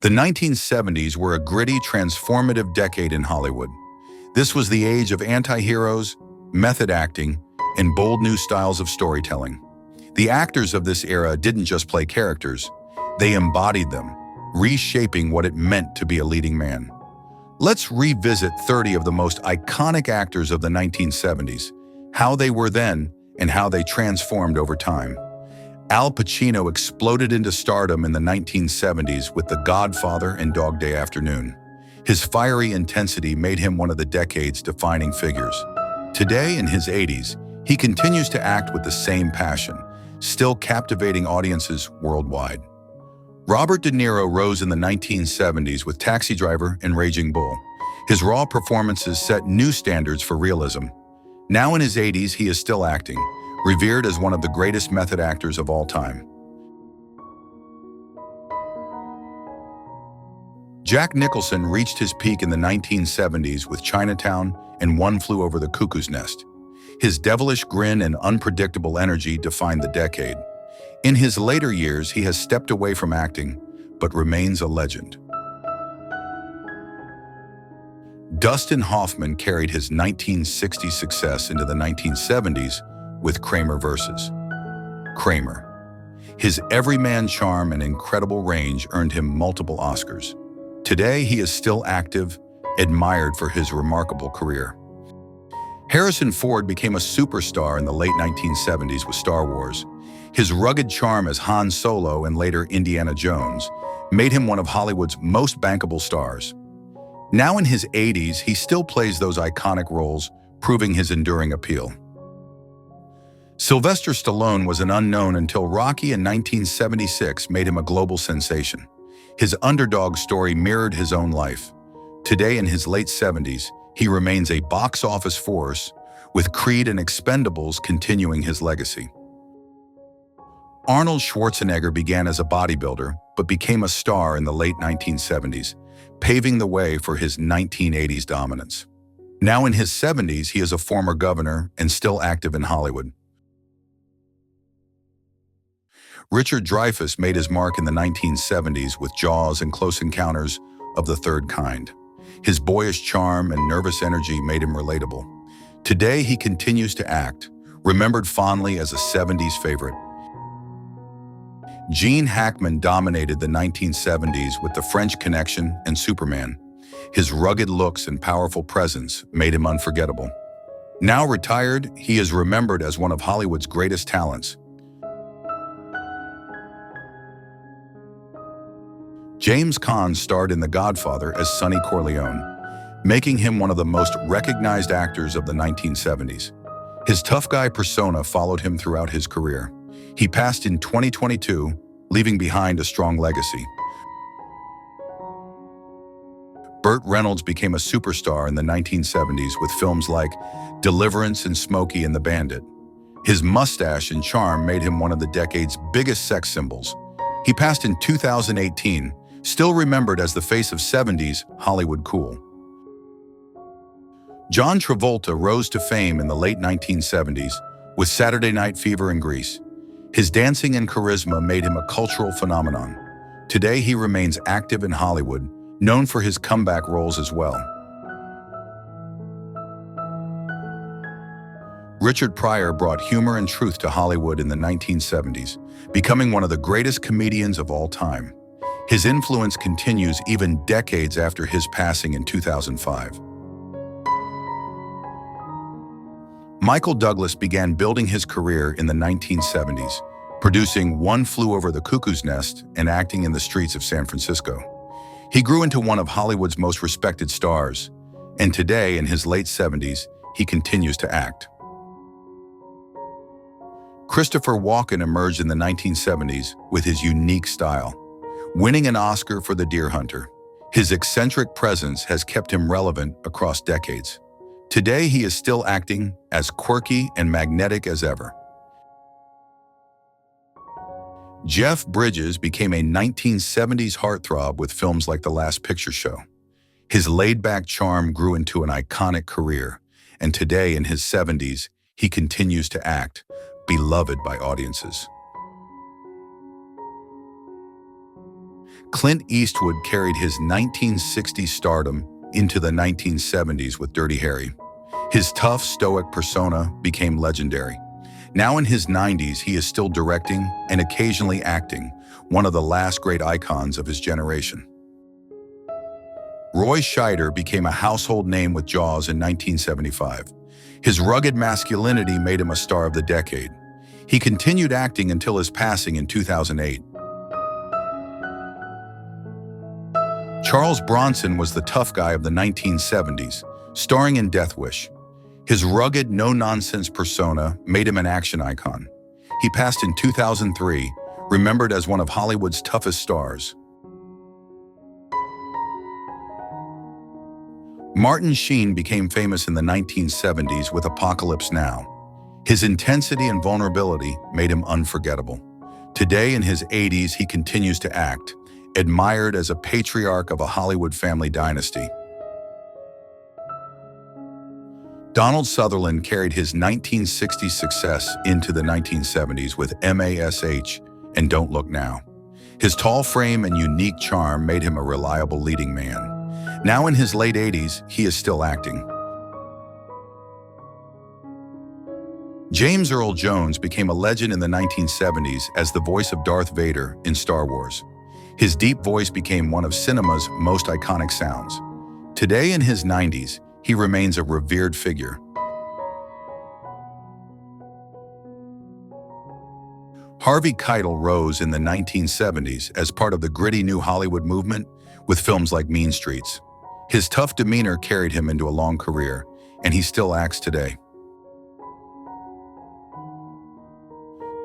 The 1970s were a gritty, transformative decade in Hollywood. This was the age of anti-heroes, method acting, and bold new styles of storytelling. The actors of this era didn't just play characters, they embodied them, reshaping what it meant to be a leading man. Let's revisit 30 of the most iconic actors of the 1970s, how they were then and how they transformed over time. Al Pacino exploded into stardom in the 1970s with The Godfather and Dog Day Afternoon. His fiery intensity made him one of the decade's defining figures. Today, in his 80s, he continues to act with the same passion, still captivating audiences worldwide. Robert De Niro rose in the 1970s with Taxi Driver and Raging Bull. His raw performances set new standards for realism. Now in his 80s, he is still acting, revered as one of the greatest method actors of all time. Jack Nicholson reached his peak in the 1970s with Chinatown and One Flew Over the Cuckoo's Nest. His devilish grin and unpredictable energy defined the decade. In his later years, he has stepped away from acting, but remains a legend. Dustin Hoffman carried his 1960s success into the 1970s with Kramer vs. Kramer. His everyman charm and incredible range earned him multiple Oscars. Today, he is still active, admired for his remarkable career. Harrison Ford became a superstar in the late 1970s with Star Wars. His rugged charm as Han Solo and later Indiana Jones made him one of Hollywood's most bankable stars. Now in his 80s, he still plays those iconic roles, proving his enduring appeal. Sylvester Stallone was an unknown until Rocky in 1976 made him a global sensation. His underdog story mirrored his own life. Today, in his late 70s, he remains a box office force, with Creed and Expendables continuing his legacy. Arnold Schwarzenegger began as a bodybuilder, but became a star in the late 1970s, paving the way for his 1980s dominance. Now in his 70s, he is a former governor and still active in Hollywood. Richard Dreyfuss made his mark in the 1970s with Jaws and Close Encounters of the Third Kind. His boyish charm and nervous energy made him relatable. Today, he continues to act, remembered fondly as a 70s favorite. Gene Hackman dominated the 1970s with The French Connection and Superman. His rugged looks and powerful presence made him unforgettable. Now retired, he is remembered as one of Hollywood's greatest talents. James Caan starred in The Godfather as Sonny Corleone, making him one of the most recognized actors of the 1970s. His tough guy persona followed him throughout his career. He passed in 2022, leaving behind a strong legacy. Burt Reynolds became a superstar in the 1970s with films like Deliverance and Smokey and the Bandit. His mustache and charm made him one of the decade's biggest sex symbols. He passed in 2018, still remembered as the face of 70s Hollywood cool. John Travolta rose to fame in the late 1970s with Saturday Night Fever and Grease. His dancing and charisma made him a cultural phenomenon. Today, he remains active in Hollywood, known for his comeback roles as well. Richard Pryor brought humor and truth to Hollywood in the 1970s, becoming one of the greatest comedians of all time. His influence continues even decades after his passing in 2005. Michael Douglas began building his career in the 1970s, producing One Flew Over the Cuckoo's Nest and acting in the streets of San Francisco. He grew into one of Hollywood's most respected stars, and today, in his late 70s, he continues to act. Christopher Walken emerged in the 1970s with his unique style, winning an Oscar for The Deer Hunter. His eccentric presence has kept him relevant across decades. Today, he is still acting as quirky and magnetic as ever. Jeff Bridges became a 1970s heartthrob with films like The Last Picture Show. His laid-back charm grew into an iconic career, and today, in his 70s, he continues to act, beloved by audiences. Clint Eastwood carried his 1960s stardom into the 1970s with Dirty Harry. His tough, stoic persona became legendary. Now in his 90s, he is still directing and occasionally acting, one of the last great icons of his generation. Roy Scheider became a household name with Jaws in 1975. His rugged masculinity made him a star of the decade. He continued acting until his passing in 2008. Charles Bronson was the tough guy of the 1970s, starring in Death Wish. His rugged, no-nonsense persona made him an action icon. He passed in 2003, remembered as one of Hollywood's toughest stars. Martin Sheen became famous in the 1970s with Apocalypse Now. His intensity and vulnerability made him unforgettable. Today, in his 80s, he continues to act, admired as a patriarch of a Hollywood family dynasty. Donald Sutherland carried his 1960s success into the 1970s with MASH and Don't Look Now. His tall frame and unique charm made him a reliable leading man. Now in his late 80s, he is still acting. James Earl Jones became a legend in the 1970s as the voice of Darth Vader in Star Wars. His deep voice became one of cinema's most iconic sounds. Today in his 90s, he remains a revered figure. Harvey Keitel rose in the 1970s as part of the gritty new Hollywood movement with films like Mean Streets. His tough demeanor carried him into a long career, and he still acts today.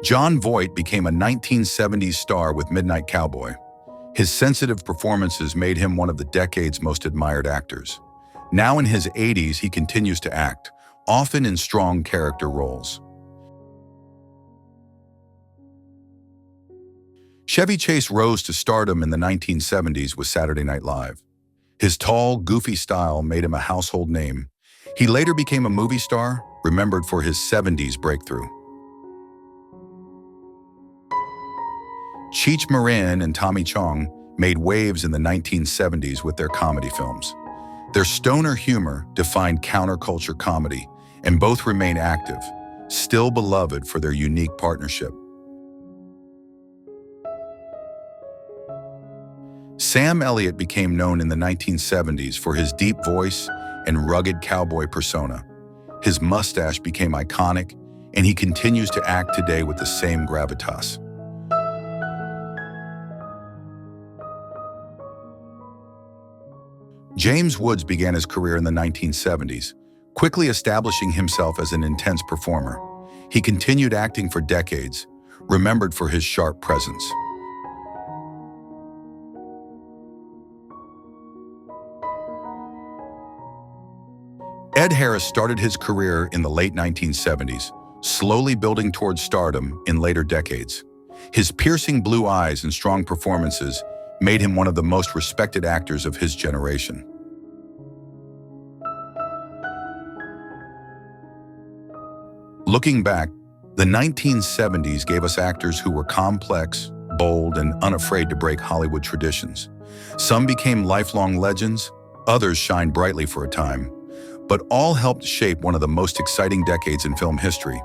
Jon Voight became a 1970s star with Midnight Cowboy. His sensitive performances made him one of the decade's most admired actors. Now in his 80s, he continues to act, often in strong character roles. Chevy Chase rose to stardom in the 1970s with Saturday Night Live. His tall, goofy style made him a household name. He later became a movie star, remembered for his 70s breakthrough. Cheech Marin and Tommy Chong made waves in the 1970s with their comedy films. Their stoner humor defined counterculture comedy, and both remain active, still beloved for their unique partnership. Sam Elliott became known in the 1970s for his deep voice and rugged cowboy persona. His mustache became iconic, and he continues to act today with the same gravitas. James Woods began his career in the 1970s, quickly establishing himself as an intense performer. He continued acting for decades, remembered for his sharp presence. Ed Harris started his career in the late 1970s, slowly building towards stardom in later decades. His piercing blue eyes and strong performances made him one of the most respected actors of his generation. Looking back, the 1970s gave us actors who were complex, bold, and unafraid to break Hollywood traditions. Some became lifelong legends, others shined brightly for a time, but all helped shape one of the most exciting decades in film history.